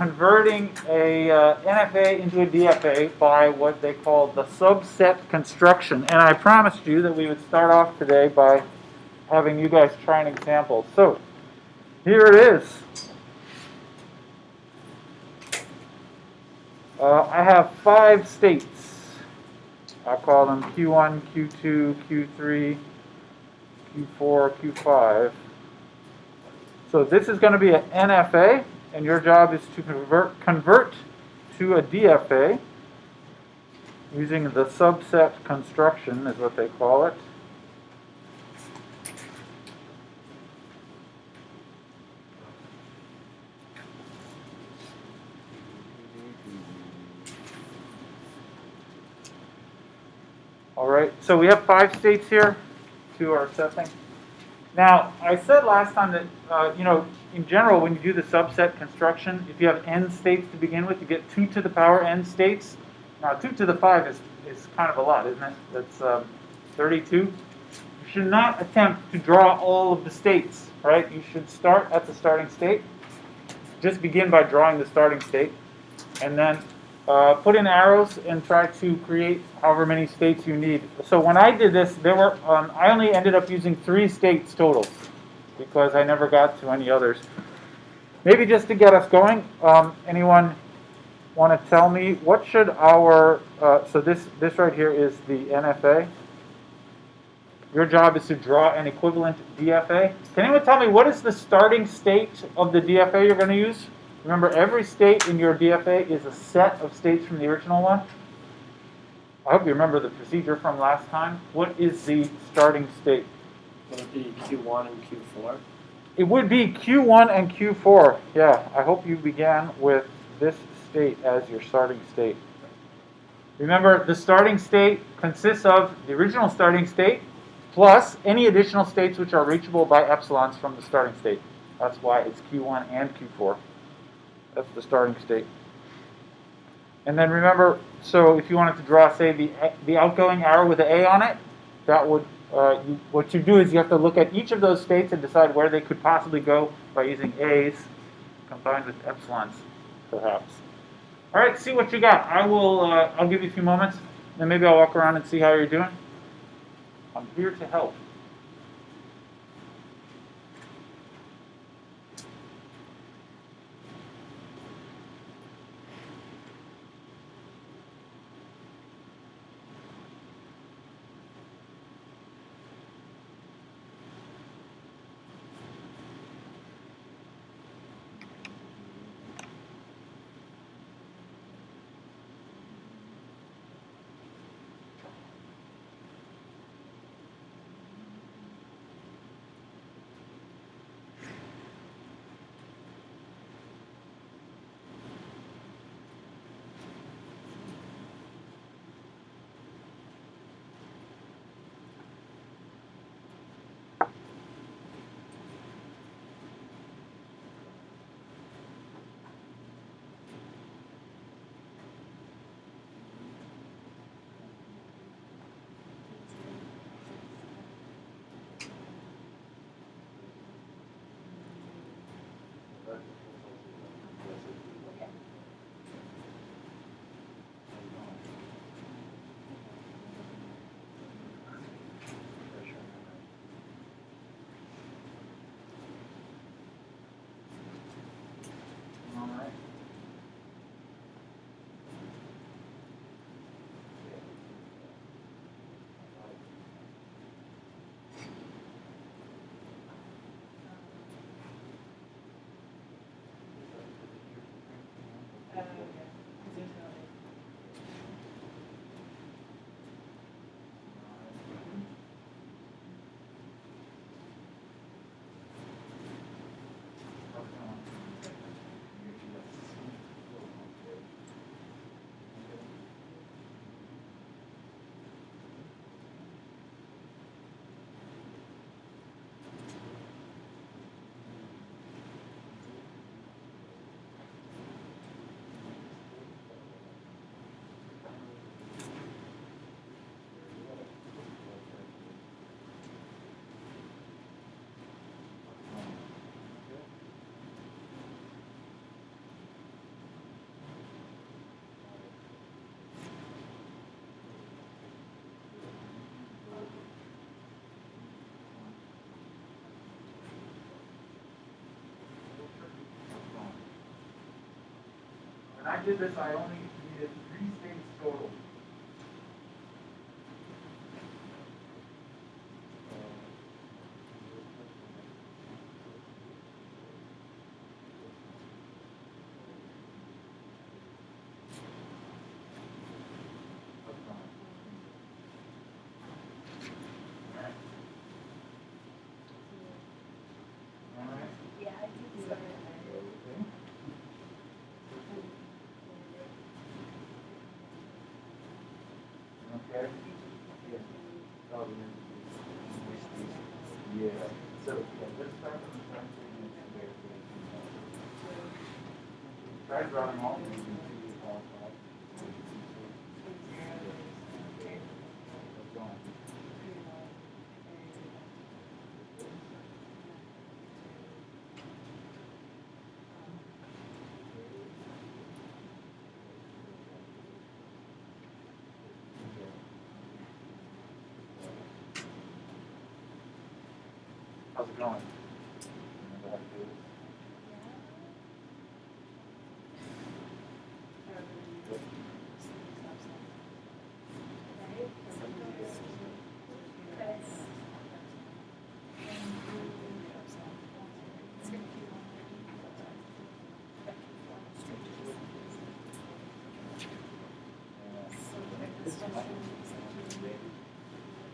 converting a NFA into a DFA by what they call the subset construction. And I promised you that we would start off today by having you guys try an example. So here it is. I have 5 states. I'll call them Q1, Q2, Q3, Q4, Q5. So this is going to be an NFA, and your job is to convert to a DFA using the subset construction is what they call it. All right, so we have 5 states here to our setting. Now, I said last time that, in general, when you do the subset construction, if you have n states to begin with, you get 2 to the power n states. Now, 2 to the 5 is kind of a lot, isn't it? That's 32. You should not attempt to draw all of the states, right? You should start at the starting state. Just begin by drawing the starting state, and then put in arrows and try to create however many states you need. So when I did this, I only ended up using 3 states total because I never got to any others. Maybe just to get us going, anyone want to tell me what should our, so this right here is the NFA. Your job is to draw an equivalent DFA. Can anyone tell me what is the starting state of the DFA you're going to use? Remember, every state in your DFA is a set of states from the original one. I hope you remember the procedure from last time. What is the starting state? Would it be Q1 and Q4? It would be Q1 and Q4. Yeah, I hope you began with this state as your starting state. Remember, the starting state consists of the original starting state plus any additional states which are reachable by epsilons from the starting state. That's why it's Q1 and Q4. That's the starting state. And then remember, so if you wanted to draw, say, the outgoing arrow with an A on it, that would, what you do is you have to look at each of those states and decide where they could possibly go by using A's combined with epsilons, perhaps. All right, see what you got. I'll give you a few moments, then maybe I'll walk around and see how you're doing. I'm here to help. When I did this, I only needed 3 states total. Okay. Yeah. So let's start from the front. Try drawing all of these. How's it going?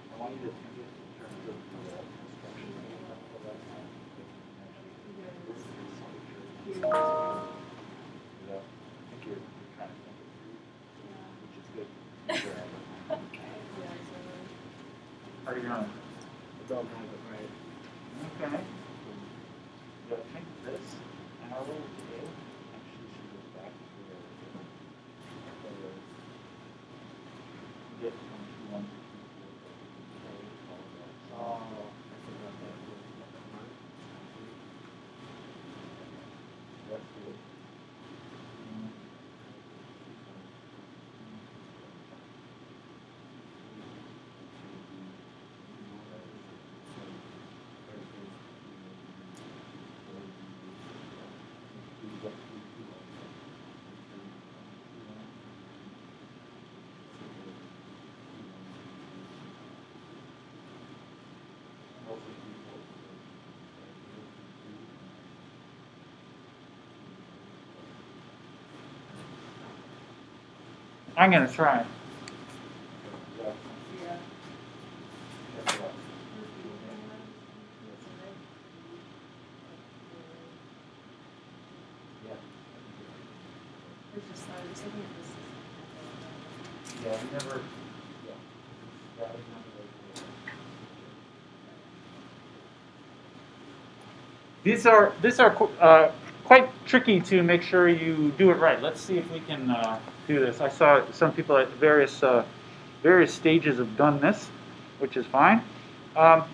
I want you to think it in terms of construction. Yeah, I think you're trying to think it through, which is good. How are you doing? I don't have it right. Okay. So I think this arrow here actually should go back to where it was. Get from Q1 to Q4. Oh, I forgot that. That's good. I'm going to try. Yeah, we never. These are quite tricky to make sure you do it right. Let's see if we can do this. I saw some people at various stages have done this, which is fine. Oops, I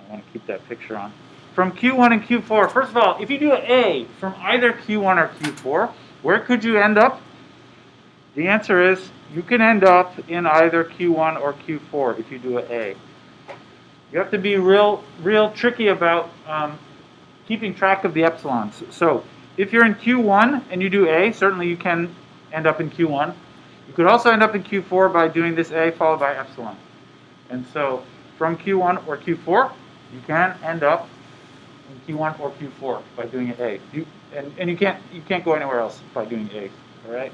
want to keep that picture on. From Q1 and Q4, first of all, if you do an A from either Q1 or Q4, where could you end up? The answer is you can end up in either Q1 or Q4 if you do an A. You have to be real tricky about keeping track of the epsilons. So if you're in Q1 and you do A, certainly you can end up in Q1. You could also end up in Q4 by doing this A followed by epsilon. And so from Q1 or Q4, you can end up in Q1 or Q4 by doing an A. And you can't go anywhere else by doing A. All right.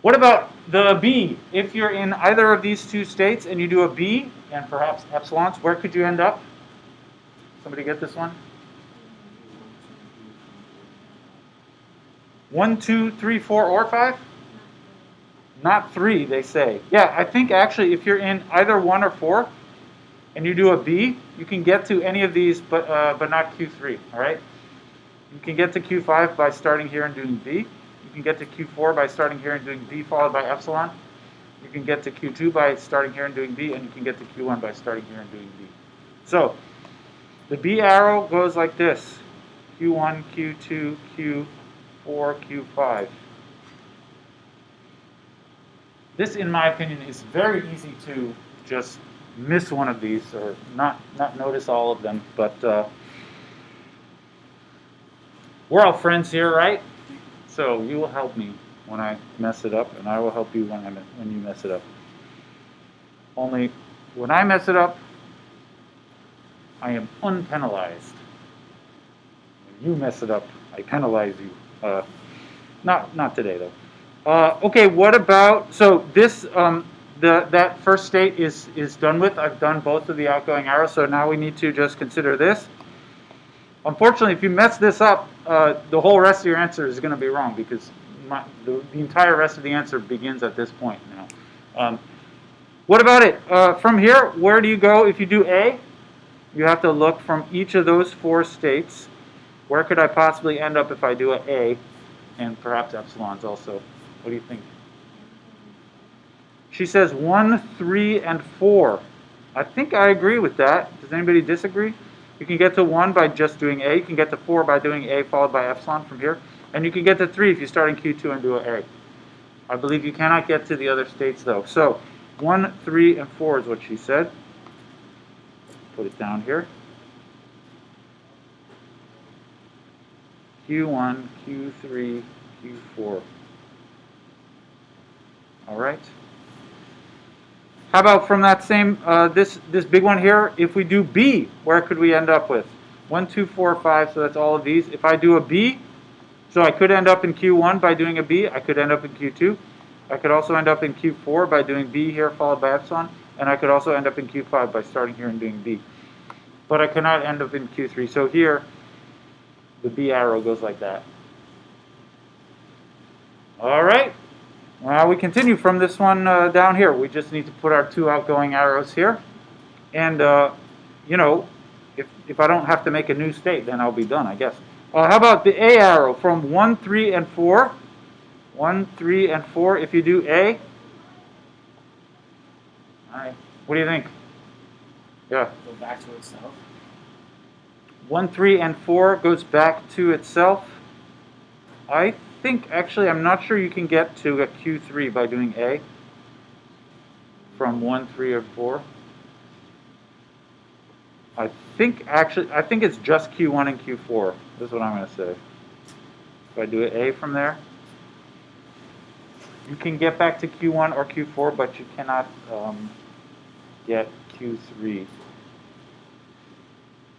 What about the B? If you're in either of these two states and you do a B and perhaps epsilons, where could you end up? Somebody get this one? 1, 2, 3, 4, or 5? Not 3, they say. Yeah, I think actually if you're in either 1 or 4 and you do a B, you can get to any of these, but not Q3. All right. You can get to Q5 by starting here and doing B. You can get to Q4 by starting here and doing B followed by epsilon. You can get to Q2 by starting here and doing B, and you can get to Q1 by starting here and doing B. So the B arrow goes like this: Q1, Q2, Q4, Q5. This, in my opinion, is very easy to just miss one of these or not notice all of them, but We're all friends here, right? So you will help me when I mess it up, and I will help you when you mess it up. Only when I mess it up, I am unpenalized. When you mess it up, I penalize you. Not today though. Okay, what about so this that first state is done with. I've done both of the outgoing arrows, so now we need to just consider this. Unfortunately, if you mess this up, the whole rest of your answer is going to be wrong because the entire rest of the answer begins at this point now. What about it? From here, where do you go if you do A? You have to look from each of those four states. Where could I possibly end up if I do an A? And perhaps epsilons also. What do you think? She says 1, 3, and 4. I think I agree with that. Does anybody disagree? You can get to 1 by just doing A. You can get to 4 by doing A followed by epsilon from here. And you can get to 3 if you start in Q2 and do an A. I believe you cannot get to the other states though. So 1, 3, and 4 is what she said. Put it down here. Q1, Q3, Q4. All right. How about from that same, this big one here, if we do B, where could we end up with? 1, 2, 4, 5, so that's all of these. If I do a B, so I could end up in Q1 by doing a B. I could end up in Q2. I could also end up in Q4 by doing B here followed by epsilon. And I could also end up in Q5 by starting here and doing B. But I cannot end up in Q3. So here, the B arrow goes like that. All right. Now we continue from this one down here. We just need to put our 2 outgoing arrows here. And, you know, if I don't have to make a new state, then I'll be done, I guess. How about the A arrow from 1, 3, and 4? 1, 3, and 4. If you do A, all right. What do you think? Yeah. Go back to itself. 1, 3, and 4 goes back to itself. I think, actually, I'm not sure you can get to a Q3 by doing A from 1, 3, or 4. I think it's just Q1 and Q4. This is what I'm going to say. If I do an A from there, you can get back to Q1 or Q4, but you cannot get Q3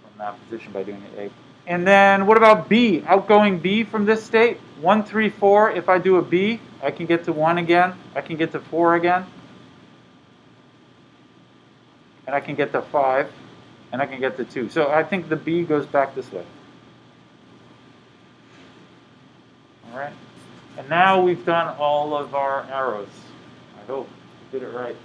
from that position by doing an A. And then what about B? Outgoing B from this state? 1, 3, 4. If I do a B, I can get to 1 again. I can get to 4 again. And I can get to 5. And I can get to 2. So I think the B goes back this way. All right. And now we've done all of our arrows. I hope we did it right.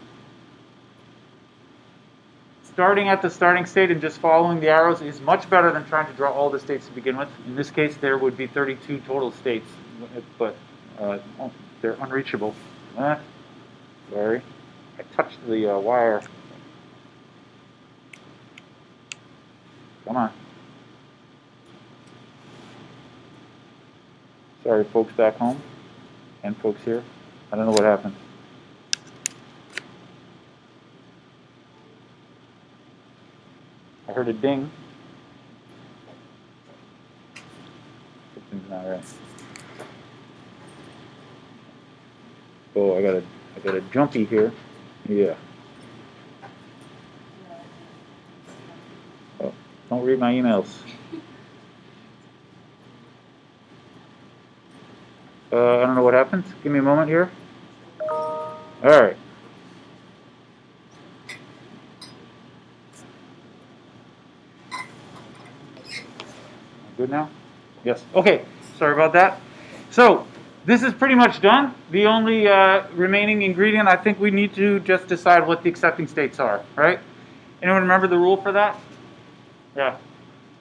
Starting at the starting state and just following the arrows is much better than trying to draw all the states to begin with. In this case, there would be 32 total states, but they're unreachable. Sorry. I touched the wire. Come on. Sorry, folks back home and folks here. I don't know what happened. I heard a ding. Something's not right. Oh, I got a jumpy here. Yeah. Oh, don't read my emails. I don't know what happened. Give me a moment here. All right. Good now? Yes. Okay. Sorry about that. So this is pretty much done. The only remaining ingredient, I think we need to just decide what the accepting states are, right? Anyone remember the rule for that? Yeah.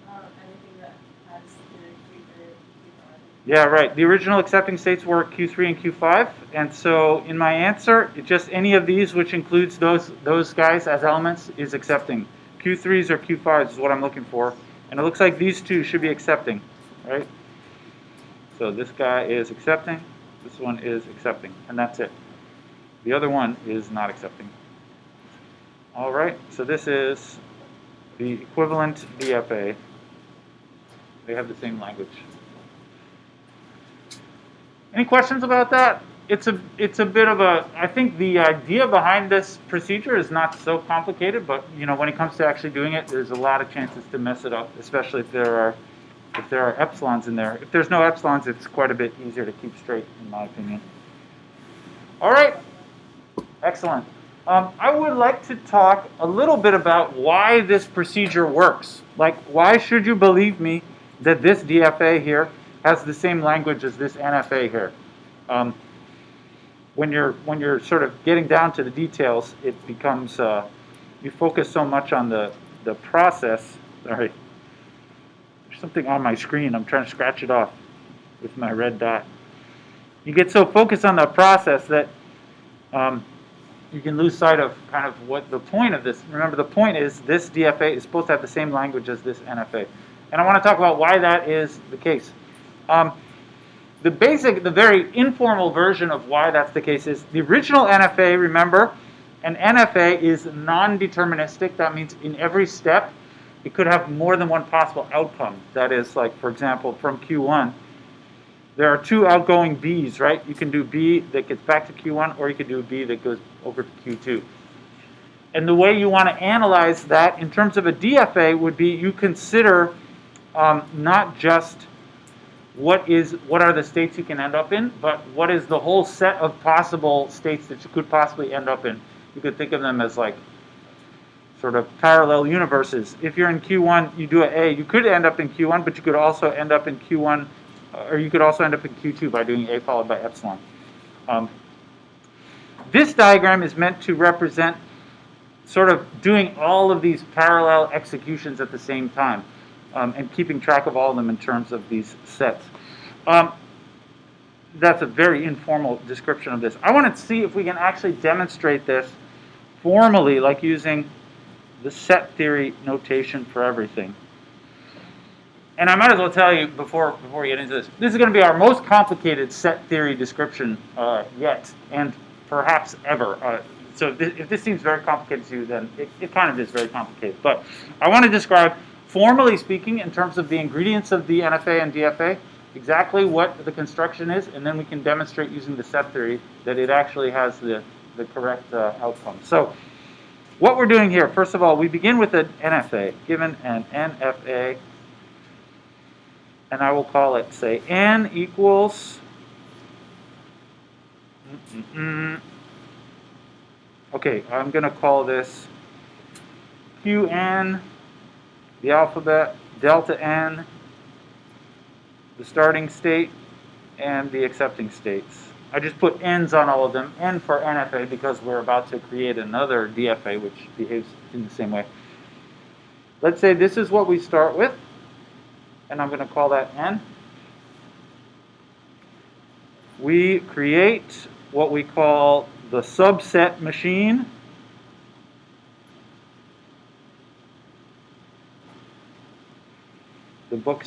Anything that has either Q3 or Q5. Yeah, right. The original accepting states were Q3 and Q5. And so in my answer, it's just any of these which includes those guys as elements is accepting. Q3s or Q5s is what I'm looking for. And it looks like these two should be accepting, right? So this guy is accepting, this one is accepting, and that's it. The other one is not accepting. All right, so this is the equivalent DFA. They have the same language. Any questions about that? It's a bit of a, I think the idea behind this procedure is not so complicated, but when it comes to actually doing it, there's a lot of chances to mess it up, especially if there are epsilons in there. If there's no epsilons, it's quite a bit easier to keep straight, in my opinion. All right, excellent. I would like to talk a little bit about why this procedure works. Like, why should you believe me that this DFA here has the same language as this NFA here? When you're sort of getting down to the details, it becomes you focus so much on the process. Sorry, there's something on my screen. I'm trying to scratch it off with my red dot. You get so focused on the process that you can lose sight of kind of what the point of this. Remember, the point is this DFA is supposed to have the same language as this NFA, and I want to talk about why that is the case. The very informal version of why that's the case is the original NFA, remember, an NFA is non-deterministic. That means in every step, it could have more than one possible outcome. That is, like, for example, from Q1, there are two outgoing B's, right? You can do B that gets back to Q1, or you can do B that goes over to Q2. And the way you want to analyze that in terms of a DFA would be you consider not just what are the states you can end up in, but what is the whole set of possible states that you could possibly end up in. You could think of them as like sort of parallel universes. If you're in Q1, you do an A, you could end up in Q1, but you could also end up in Q1, or you could also end up in Q2 by doing A followed by epsilon. This diagram is meant to represent sort of doing all of these parallel executions at the same time. And keeping track of all of them in terms of these sets. That's a very informal description of this. I want to see if we can actually demonstrate this formally, like using the set theory notation for everything. And I might as well tell you before we get into this is going to be our most complicated set theory description yet, and perhaps ever. So if this seems very complicated to you, then it kind of is very complicated. But I want to describe, formally speaking, in terms of the ingredients of the NFA and DFA, exactly what the construction is, and then we can demonstrate using the set theory that it actually has the correct outcome. So what we're doing here, first of all, we begin with an NFA, given an NFA, and I will call it, say, N equals, okay, I'm going to call this Qn, the alphabet, delta n, the starting state, and the accepting states. I just put n's on all of them, n for NFA because we're about to create another DFA which behaves in the same way. Let's say this is what we start with, and I'm going to call that n. We create what we call the subset machine. The book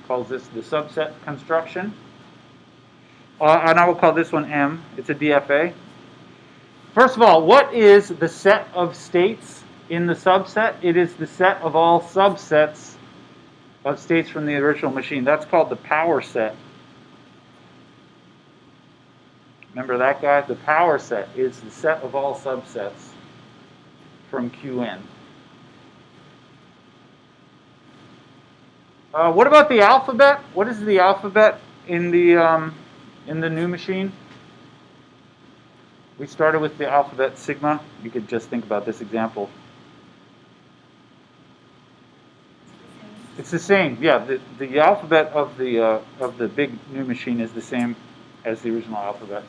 calls this the subset construction. And I will call this one M. It's a DFA. First of all, what is the set of states in the subset? It is the set of all subsets of states from the original machine. That's called the power set. Remember that guy? The power set is the set of all subsets from Qn. What about the alphabet? What is the alphabet in the new machine? We started with the alphabet sigma. You could just think about this example. It's the same. Yeah, the alphabet of the big new machine is the same as the original alphabet.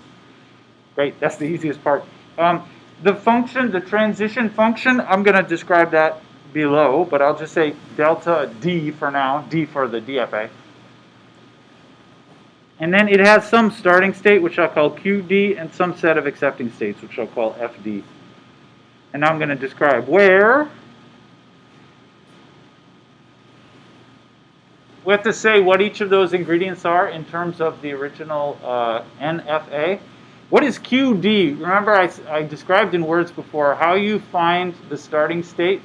Great. That's the easiest part. The function, the transition function, I'm going to describe that below, but I'll just say delta D for now, D for the DFA. And then it has some starting state, which I'll call QD, and some set of accepting states, which I'll call FD. And now I'm going to describe where we have to say what each of those ingredients are in terms of the original NFA. What is QD? Remember I described in words before how you find the starting state.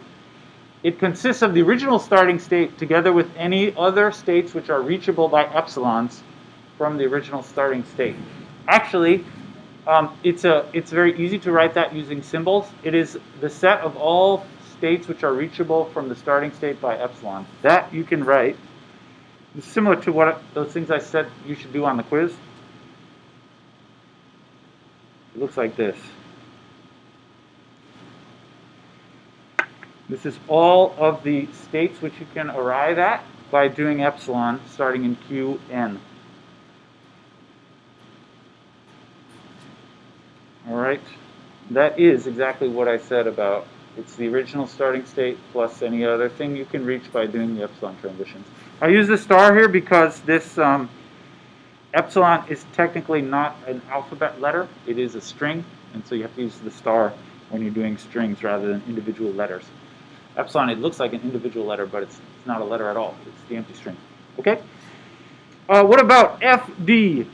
It consists of the original starting state together with any other states which are reachable by epsilons from the original starting state. Actually, it's very easy to write that using symbols. It is the set of all states which are reachable from the starting state by epsilon. That you can write. It's similar to what those things I said you should do on the quiz. It looks like this. This is all of the states which you can arrive at by doing epsilon starting in Qn. All right, that is exactly what I said about it's the original starting state plus any other thing you can reach by doing the epsilon transitions. I use the star here because this epsilon is technically not an alphabet letter. It is a string, and so you have to use the star when you're doing strings rather than individual letters. Epsilon, it looks like an individual letter, but it's not a letter at all. It's the empty string. Okay? What about FD?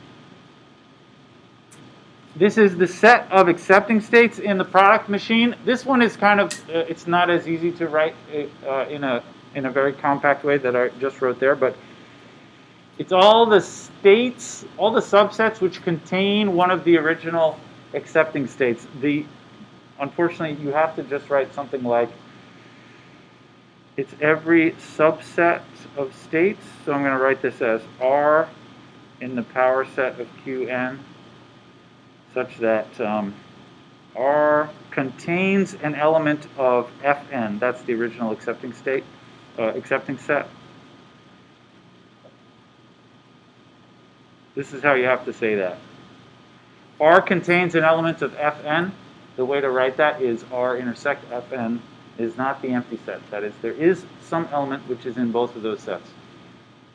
This is the set of accepting states in the product machine. This one is kind of, it's not as easy to write in a very compact way that I just wrote there, but it's all the states, all the subsets which contain one of the original accepting states. Unfortunately, you have to just write something like, it's every subset of states, so I'm going to write this as R in the power set of Qn, such that R contains an element of Fn. That's the original accepting state, accepting set. This is how you have to say that. R contains an element of Fn. The way to write that is R intersect Fn is not the empty set. That is, there is some element which is in both of those sets.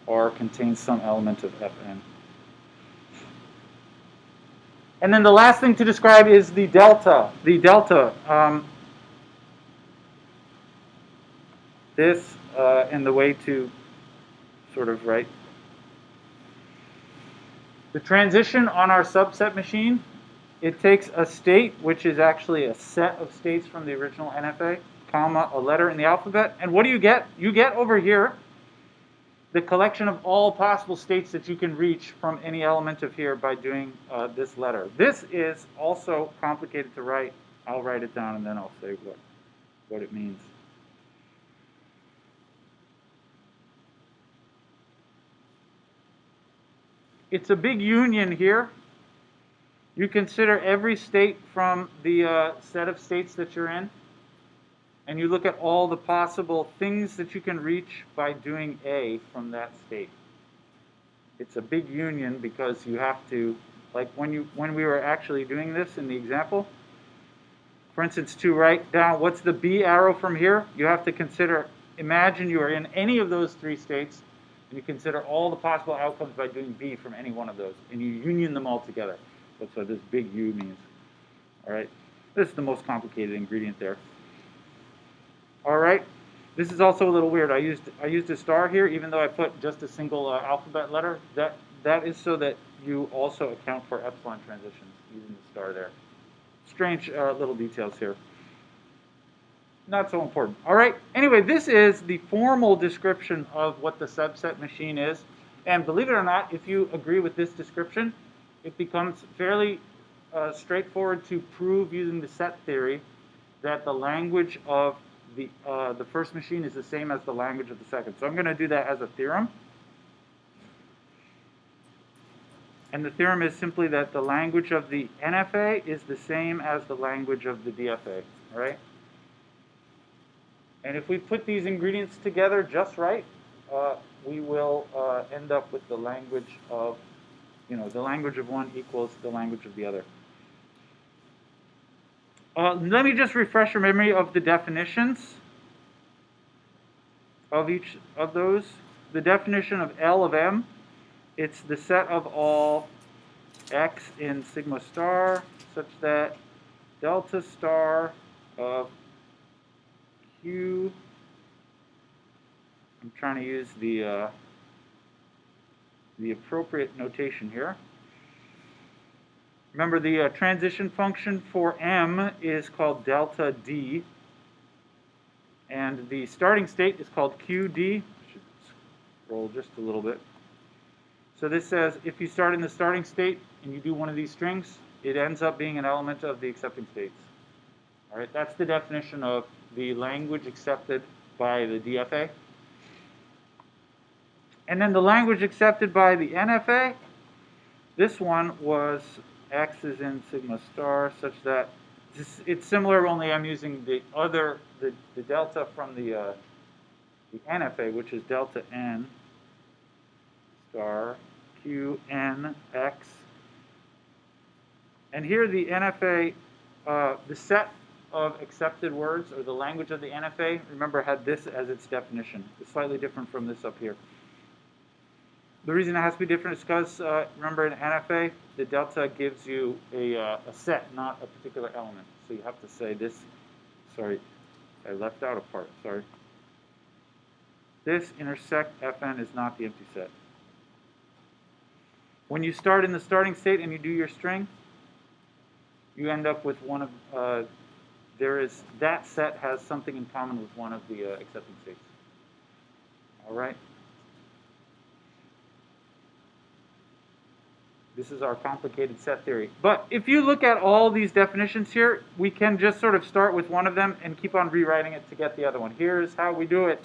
R contains some element of Fn. And then the last thing to describe is the delta. The delta. This and the way to sort of write. The transition on our subset machine, it takes a state, which is actually a set of states from the original NFA, comma, a letter in the alphabet. And what do you get? You get over here the collection of all possible states that you can reach from any element of here by doing this letter. This is also complicated to write. I'll write it down and then I'll say what it means. It's a big union here. You consider every state from the set of states that you're in, and you look at all the possible things that you can reach by doing A from that state. It's a big union because you have to, like when we were actually doing this in the example, for instance, to write down what's the B arrow from here, you have to consider, imagine you are in any of those three states, and you consider all the possible outcomes by doing B from any one of those, and you union them all together. That's what this big U means. All right, this is the most complicated ingredient there. All right, this is also a little weird. I used a star here, even though I put just a single alphabet letter. That is so that you also account for epsilon transitions using the star there. Strange little details here. Not so important. All right. Anyway, this is the formal description of what the subset machine is. And believe it or not, if you agree with this description, it becomes fairly straightforward to prove using the set theory that the language of the first machine is the same as the language of the second. So I'm going to do that as a theorem. And the theorem is simply that the language of the NFA is the same as the language of the DFA. All right? And if we put these ingredients together just right, we will end up with the language of, the language of one equals the language of the other. Let me just refresh your memory of the definitions of each of those. The definition of L of M, it's the set of all x in sigma star such that delta star of Q, I'm trying to use the appropriate notation here. Remember, the transition function for M is called delta D, and the starting state is called QD. I should scroll just a little bit. So this says if you start in the starting state and you do one of these strings, it ends up being an element of the accepting states. All right, that's the definition of the language accepted by the DFA. And then the language accepted by the NFA, this one was X is in sigma star such that it's similar, only I'm using the delta from the NFA, which is delta N star Q N X. And here the NFA, the set of accepted words, or the language of the NFA, remember, had this as its definition. It's slightly different from this up here. The reason it has to be different is because, remember, in NFA, the delta gives you a set, not a particular element. So you have to say this, sorry, I left out a part, sorry. This intersect Fn is not the empty set. When you start in the starting state and you do your string, you end up with one of, that set has something in common with one of the accepting states. All right? This is our complicated set theory. But if you look at all these definitions here, we can just sort of start with one of them and keep on rewriting it to get the other one. Here's how we do it.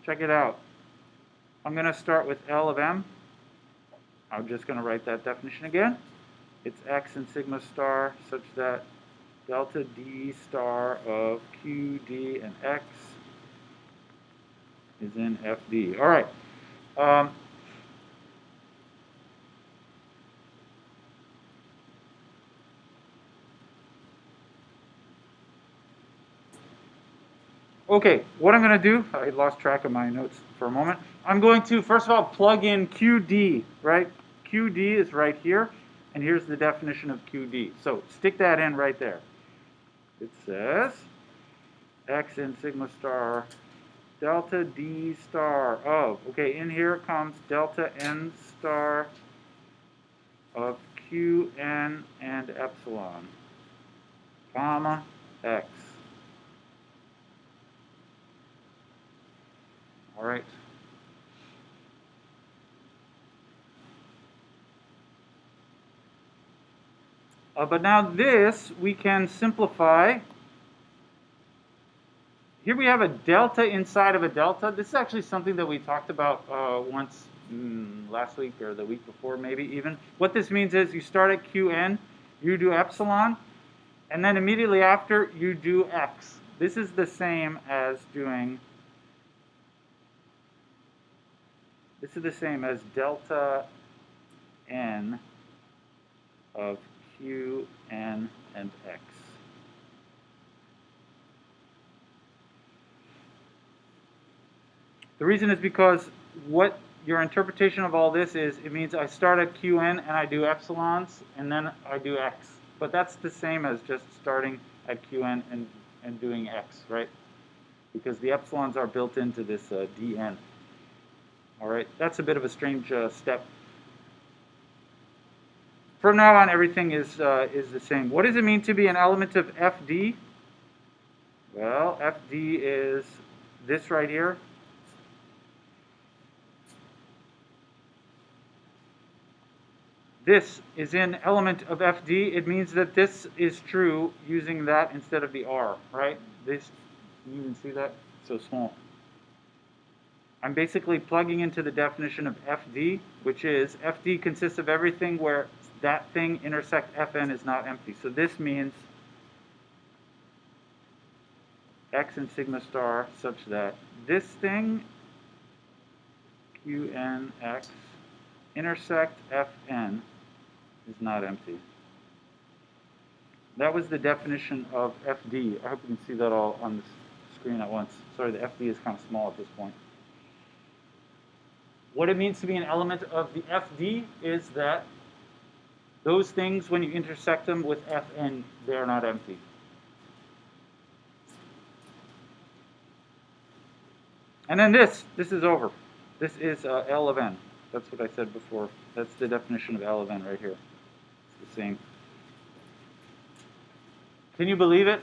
Check it out. I'm going to start with L of M. I'm just going to write that definition again. It's X in sigma star such that delta D star of Q, D, and X is in FD. All right. Okay, what I'm going to do, I lost track of my notes for a moment. I'm going to, first of all, plug in QD, right? QD is right here, and here's the definition of QD. So stick that in right there. It says X in sigma star delta D star of, okay, in here comes delta N star of Q, N, and epsilon, comma, X. All right. But now this we can simplify. Here we have a delta inside of a delta. This is actually something that we talked about once last week or the week before, maybe even. What this means is you start at Qn, you do epsilon, and then immediately after you do x. This is the same as doing. This is the same as delta n of Q, N, and X. The reason is because what your interpretation of all this is, it means I start at Qn and I do epsilons, and then I do X. But that's the same as just starting at Qn and doing X, right? Because the epsilons are built into this Dn. All right, that's a bit of a strange step. From now on, everything is the same. What does it mean to be an element of FD? Well, FD is this right here. This is an element of FD. It means that this is true using that instead of the R, right? This, can you even see that? It's so small. I'm basically plugging into the definition of FD, which is FD consists of everything where that thing intersect Fn is not empty. So this means X in sigma star such that this thing, Qnx, intersect Fn is not empty. That was the definition of FD. I hope you can see that all on the screen at once. Sorry, the FD is kind of small at this point. What it means to be an element of the FD is that those things, when you intersect them with Fn, they are not empty. And then this is over. This is L of n. That's what I said before. That's the definition of L of n right here. It's the same. Can you believe it?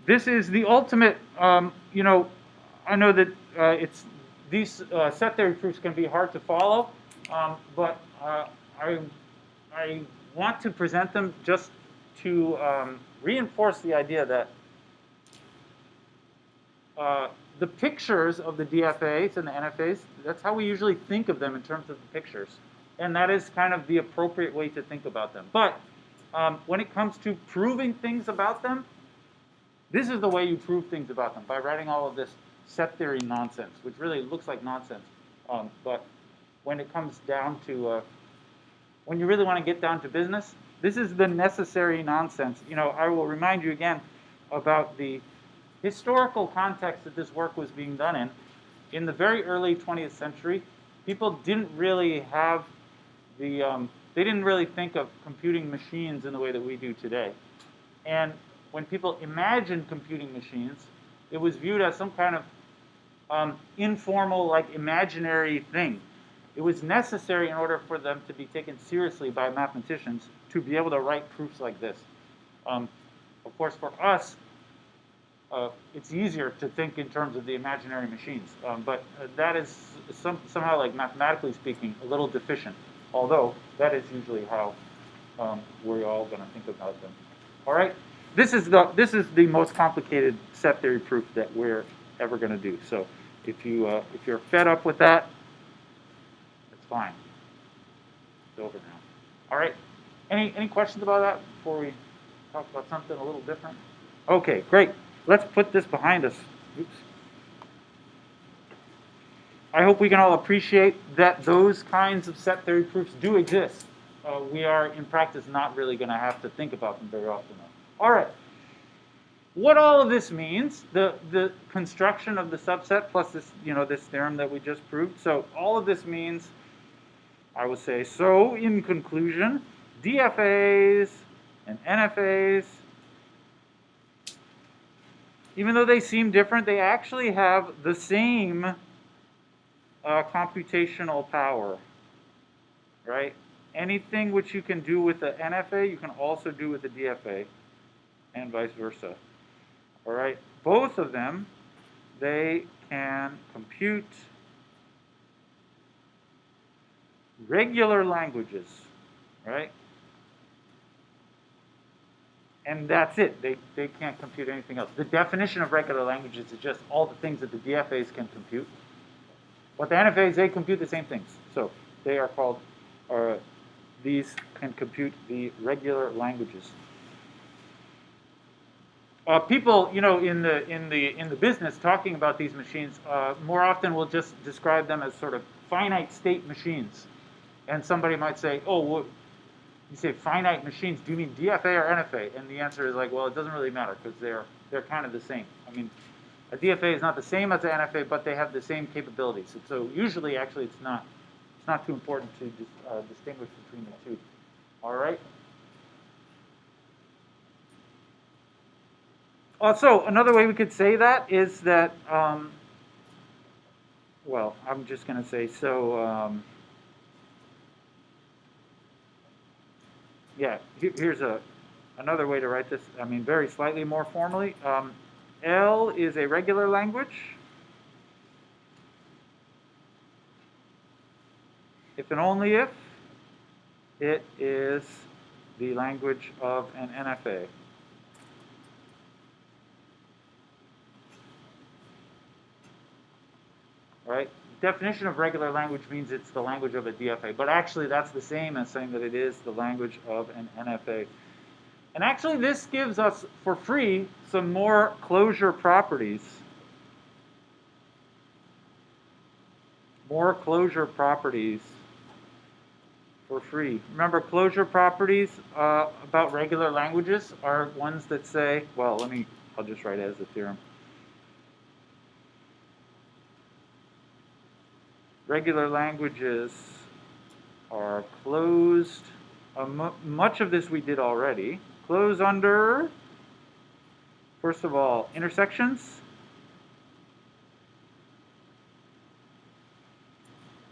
This is the ultimate, I know that these set theory proofs can be hard to follow, but I want to present them just to reinforce the idea that the pictures of the DFAs and the NFAs, that's how we usually think of them in terms of the pictures. And that is kind of the appropriate way to think about them. But when it comes to proving things about them, this is the way you prove things about them, by writing all of this set theory nonsense, which really looks like nonsense. But when it comes down to, when you really want to get down to business, this is the necessary nonsense. You know, I will remind you again about the historical context that this work was being done in. In the very early 20th century, people didn't really have the, they didn't really think of computing machines in the way that we do today. And when people imagined computing machines, it was viewed as some kind of informal, like imaginary thing. It was necessary in order for them to be taken seriously by mathematicians to be able to write proofs like this. Of course, for us, it's easier to think in terms of the imaginary machines, but that is somehow, like mathematically speaking, a little deficient. Although that is usually how we're all going to think about them. All right, this is the most complicated set theory proof that we're ever going to do. So if you're fed up with that, it's fine. It's over now. All right. Any questions about that before we talk about something a little different? Okay, great. Let's put this behind us. Oops. I hope we can all appreciate that those kinds of set theory proofs do exist. We are, in practice, not really going to have to think about them very often, though. All right. What all of this means, the construction of the subset plus this, this theorem that we just proved. So all of this means, I would say, so in conclusion, DFAs and NFAs, even though they seem different, they actually have the same computational power, right? Anything which you can do with the NFA, you can also do with the DFA, and vice versa. All right? Both of them, they can compute regular languages, right? And that's it. They can't compute anything else. The definition of regular languages is just all the things that the DFAs can compute. But the NFAs, they compute the same things. So they are called, these can compute the regular languages. People, in the business talking about these machines, more often will just describe them as sort of finite state machines. And somebody might say, oh, well, you say finite machines, do you mean DFA or NFA? And the answer is like, well, it doesn't really matter because they're kind of the same. I mean, a DFA is not the same as an NFA, but they have the same capabilities. So usually, actually, it's not too important to distinguish between the two. All right. Also, another way we could say that is that, well, I'm just going to say so. Yeah, here's another way to write this. I mean, very slightly more formally. L is a regular language. If and only if it is the language of an NFA. Right? Definition of regular language means it's the language of a DFA, but actually that's the same as saying that it is the language of an NFA. And actually this gives us, for free, some more closure properties. More closure properties for free. Remember, closure properties about regular languages are ones that say, well, I'll just write it as a theorem. Regular languages are closed. Much of this we did already. Close under, first of all, intersections.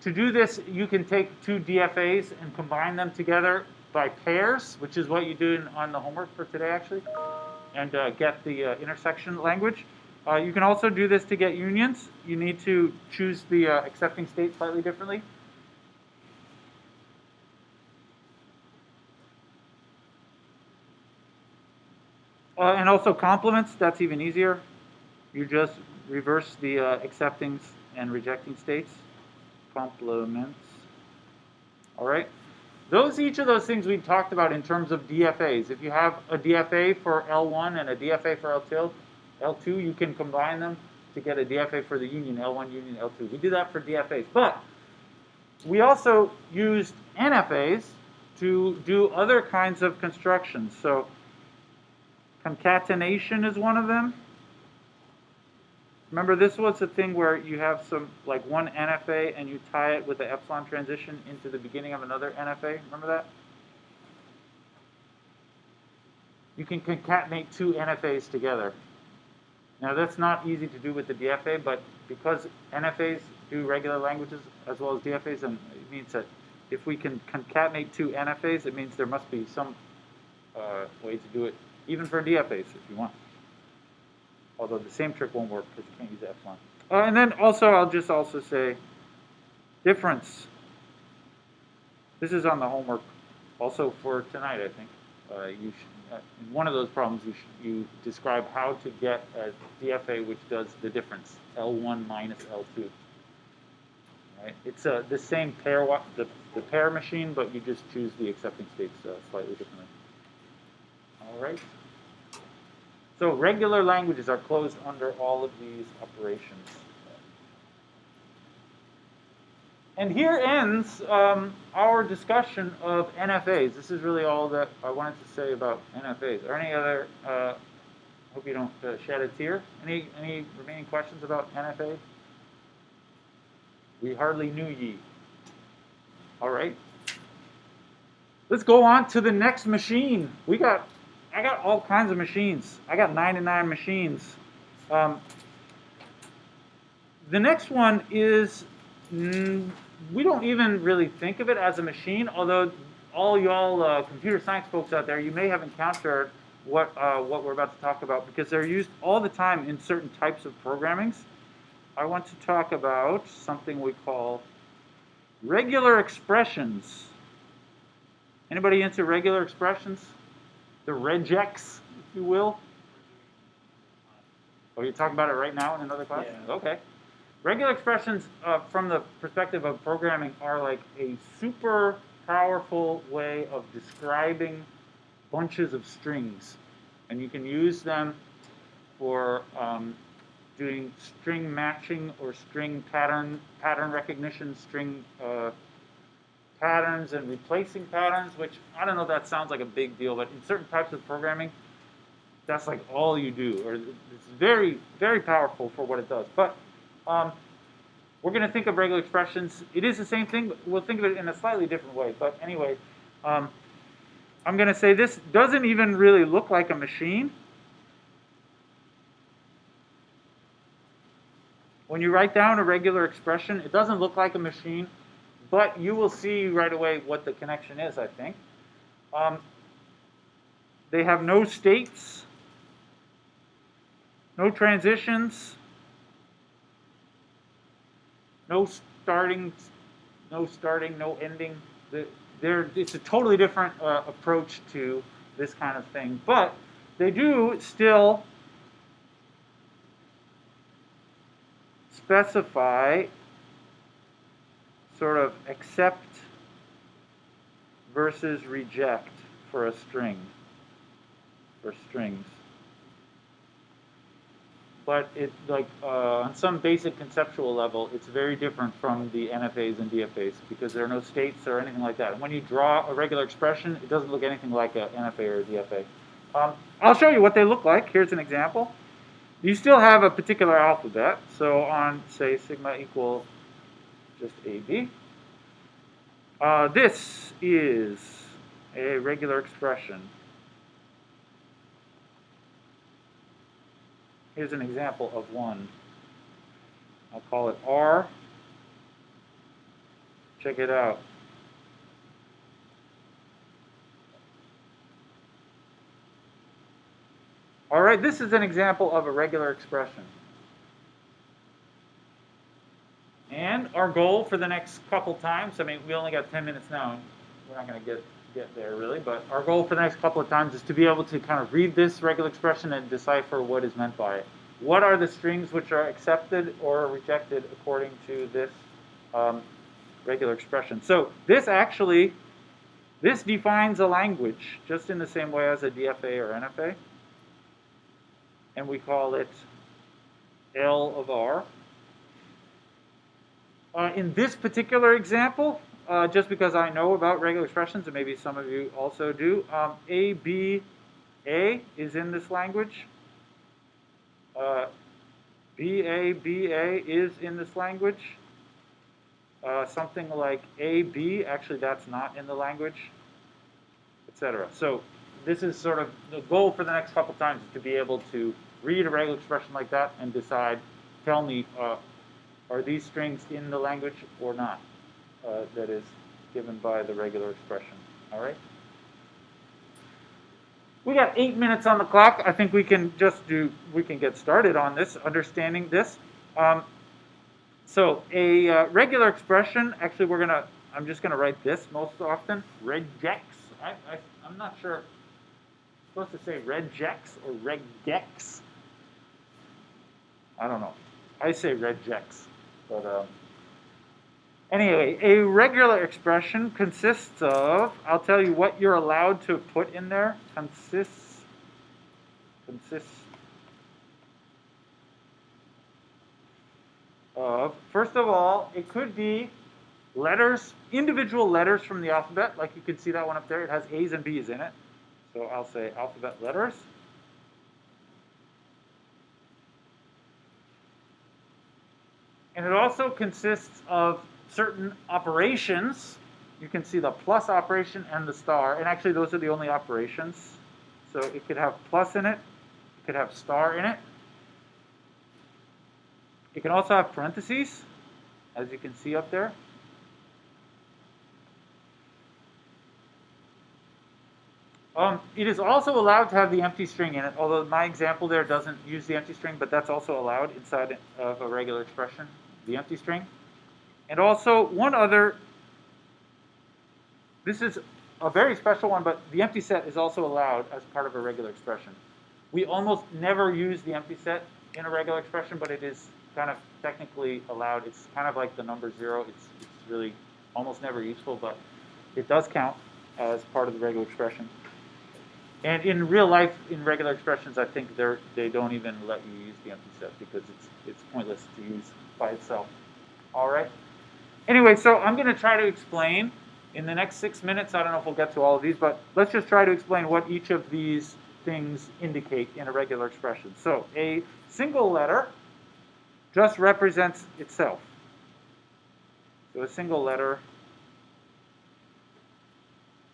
To do this, you can take two DFAs and combine them together by pairs, which is what you do on the homework for today, actually, and get the intersection language. You can also do this to get unions. You need to choose the accepting state slightly differently. And also complements, that's even easier. You just reverse the accepting and rejecting states. Complements. All right. Each of those things we talked about in terms of DFAs. If you have a DFA for L1 and a DFA for L2, you can combine them to get a DFA for the union, L1, union, L2. We do that for DFAs. But we also used NFAs to do other kinds of constructions. So concatenation is one of them. Remember, this was a thing where you have some, like one NFA and you tie it with the epsilon transition into the beginning of another NFA. Remember that? You can concatenate two NFAs together. Now, that's not easy to do with the DFA, but because NFAs do regular languages as well as DFAs, and it means that if we can concatenate two NFAs, it means there must be some way to do it, even for DFAs if you want. Although the same trick won't work because you can't use epsilon. And then also, I'll just also say difference. This is on the homework also for tonight, I think. You should, in one of those problems, you describe how to get a DFA which does the difference, L1 minus L2. Right? It's the same pair, the pair machine, but you just choose the accepting states slightly differently. All right. So regular languages are closed under all of these operations. And here ends our discussion of NFAs. This is really all that I wanted to say about NFAs. Are any other, hope you don't shed a tear. Any remaining questions about NFA? We hardly knew ye. All right. Let's go on to the next machine. I got all kinds of machines. I got 99 machines. The next one is, we don't even really think of it as a machine, although all y'all computer science folks out there, you may have encountered what we're about to talk about because they're used all the time in certain types of programmings. I want to talk about something we call regular expressions. Anybody into regular expressions? The regex, if you will. Oh, you're talking about it right now in another class? Yeah. Okay. Regular expressions, from the perspective of programming, are like a super powerful way of describing bunches of strings. And you can use them for doing string matching or string pattern recognition, string patterns and replacing patterns, which I don't know if that sounds like a big deal, but in certain types of programming, that's like all you do. Or it's very, very powerful for what it does. But we're going to think of regular expressions. It is the same thing, but we'll think of it in a slightly different way. But anyway, I'm going to say this doesn't even really look like a machine. When you write down a regular expression, it doesn't look like a machine, but you will see right away what the connection is, I think. They have no states, no transitions, no starting, no ending. It's a totally different approach to this kind of thing. But they do still specify sort of accept versus reject for a string, for strings. But it, like, on some basic conceptual level, it's very different from the NFAs and DFAs because there are no states or anything like that. And when you draw a regular expression, it doesn't look anything like an NFA or a DFA. I'll show you what they look like. Here's an example. You still have a particular alphabet. So on, say, sigma equal just AB. This is a regular expression. Here's an example of one. I'll call it R. Check it out. All right, this is an example of a regular expression. And our goal for the next couple times, I mean, we only got 10 minutes now, and we're not going to get there really, but our goal for the next couple of times is to be able to kind of read this regular expression and decipher what is meant by it. What are the strings which are accepted or rejected according to this regular expression? So this defines a language just in the same way as a DFA or NFA. And we call it L of R. In this particular example, just because I know about regular expressions, and maybe some of you also do, A, B, A is in this language. B, A, B, A is in this language. Something like A, B, actually that's not in the language, etc. So this is sort of the goal for the next couple times, is to be able to read a regular expression like that and decide, tell me, are these strings in the language or not, that is given by the regular expression. All right? We got 8 minutes on the clock. I think we can get started on this, understanding this. So a regular expression, actually I'm just gonna write this most often, regex. I'm not sure, I'm supposed to say regex or regex. I don't know. I say regex, but anyway, a regular expression consists of, I'll tell you what you're allowed to put in there, consists of, first of all, it could be letters, individual letters from the alphabet, like you can see that one up there. It has A's and B's in it. So I'll say alphabet letters. And it also consists of certain operations. You can see the plus operation and the star, and actually those are the only operations. So it could have plus in it, it could have star in it. It can also have parentheses, as you can see up there. It is also allowed to have the empty string in it, although my example there doesn't use the empty string, but that's also allowed inside of a regular expression, the empty string. And also one other, this is a very special one, but the empty set is also allowed as part of a regular expression. We almost never use the empty set in a regular expression, but it is kind of technically allowed. It's kind of like the number 0. It's really almost never useful, but it does count as part of the regular expression. And in real life, in regular expressions, I think they don't even let you use the empty set because it's pointless to use by itself. All right? Anyway, so I'm going to try to explain in the next 6 minutes. I don't know if we'll get to all of these, but let's just try to explain what each of these things indicate in a regular expression. So a single letter just represents itself. So a single letter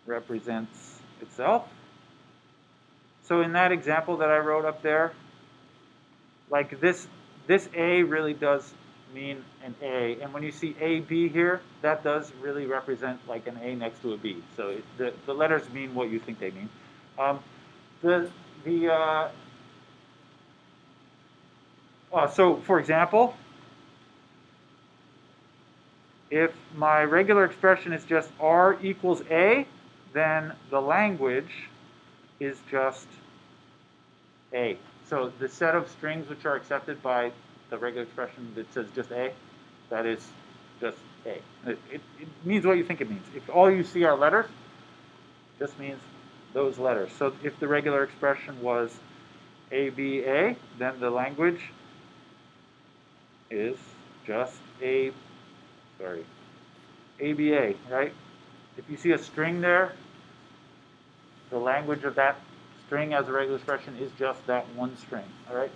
represents itself. So in that example that I wrote up there, like this A really does mean an A. And when you see A, B here, that does really represent like an A next to a B. So the letters mean what you think they mean. So for example, if my regular expression is just R equals A, then the language is just A. So the set of strings which are accepted by the regular expression that says just A, that is just A. It means what you think it means. If all you see are letters, it just means those letters. So if the regular expression was ABA, then the language is just ABA, right? If you see a string there, the language of that string as a regular expression is just that one string, all right?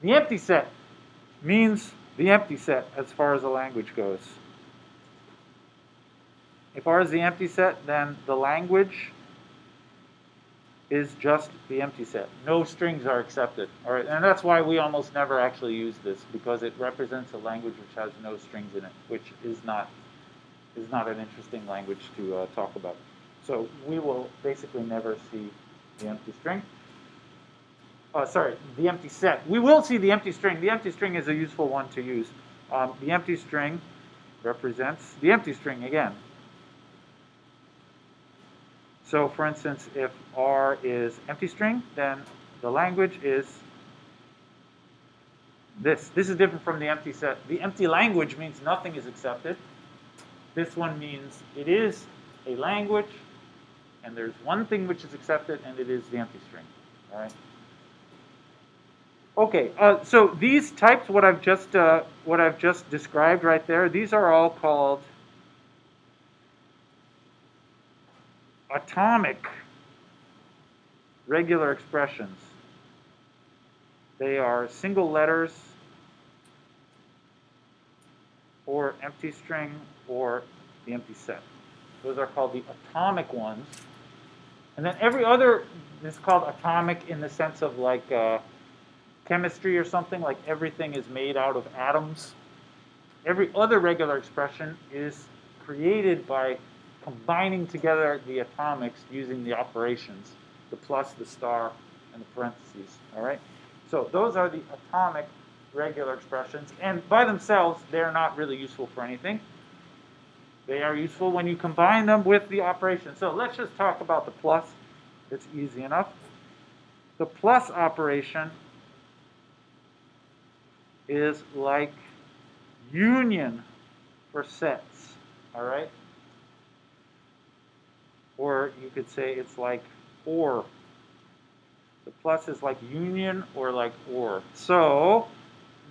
The empty set means the empty set as far as the language goes. As far as the empty set, then the language is just the empty set. No strings are accepted, all right? And that's why we almost never actually use this, because it represents a language which has no strings in it, which is not an interesting language to talk about. So we will basically never see the empty string. Sorry, the empty set. We will see the empty string. The empty string is a useful one to use. The empty string represents the empty string again. So for instance, if R is empty string, then the language is this. This is different from the empty set. The empty language means nothing is accepted. This one means it is a language, and there's one thing which is accepted, and it is the empty string. All right. Okay. So these types, what I've just described right there, these are all called atomic regular expressions. They are single letters or empty string or the empty set. Those are called the atomic ones. And then every other is called atomic in the sense of like chemistry or something, like everything is made out of atoms. Every other regular expression is created by combining together the atomics using the operations, the plus, the star, and the parentheses. All right? So those are the atomic regular expressions. And by themselves, they're not really useful for anything. They are useful when you combine them with the operation. So let's just talk about the plus. It's easy enough. The plus operation is like union for sets. All right? Or you could say it's like or. The plus is like union or like or. So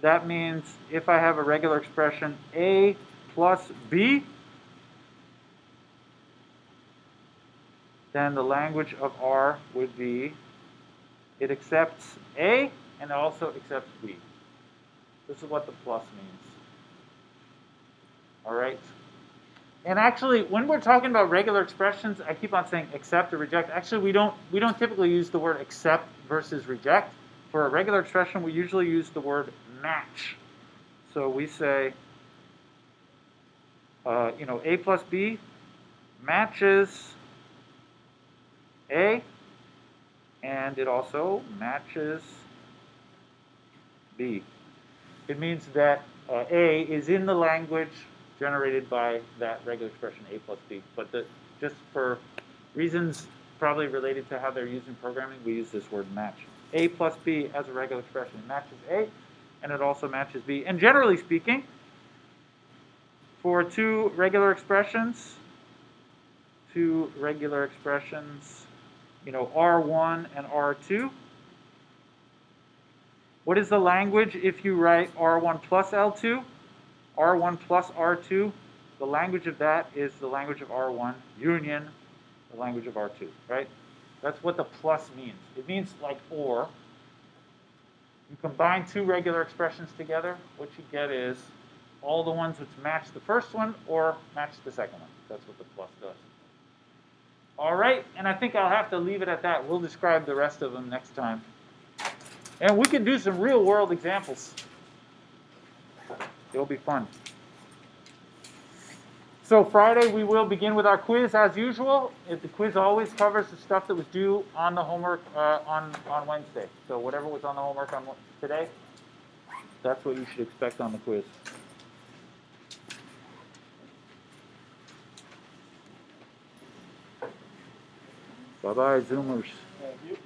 that means if I have a regular expression A plus B, then the language of R would be it accepts A and it also accepts B. This is what the plus means. All right? And actually, when we're talking about regular expressions, I keep on saying accept or reject. Actually, we don't typically use the word accept versus reject. For a regular expression, we usually use the word match. So we say, A plus B matches A, and it also matches B. It means that A is in the language generated by that regular expression A plus B. But just for reasons probably related to how they're used in programming, we use this word match. A plus B as a regular expression. It matches A, and it also matches B. And generally speaking, for two regular expressions, R1 and R2, what is the language if you write R1 plus L2? R1 plus R2, the language of that is the language of R1 union the language of R2, right? That's what the plus means. It means like or. You combine two regular expressions together, what you get is all the ones which match the first one or match the second one. That's what the plus does. All right, and I think I'll have to leave it at that. We'll describe the rest of them next time. And we can do some real world examples. It'll be fun. So Friday we will begin with our quiz as usual. The quiz always covers the stuff that was due on the homework on Wednesday. So whatever was on the homework on today, that's what you should expect on the quiz. Bye-bye, Zoomers. Thank you.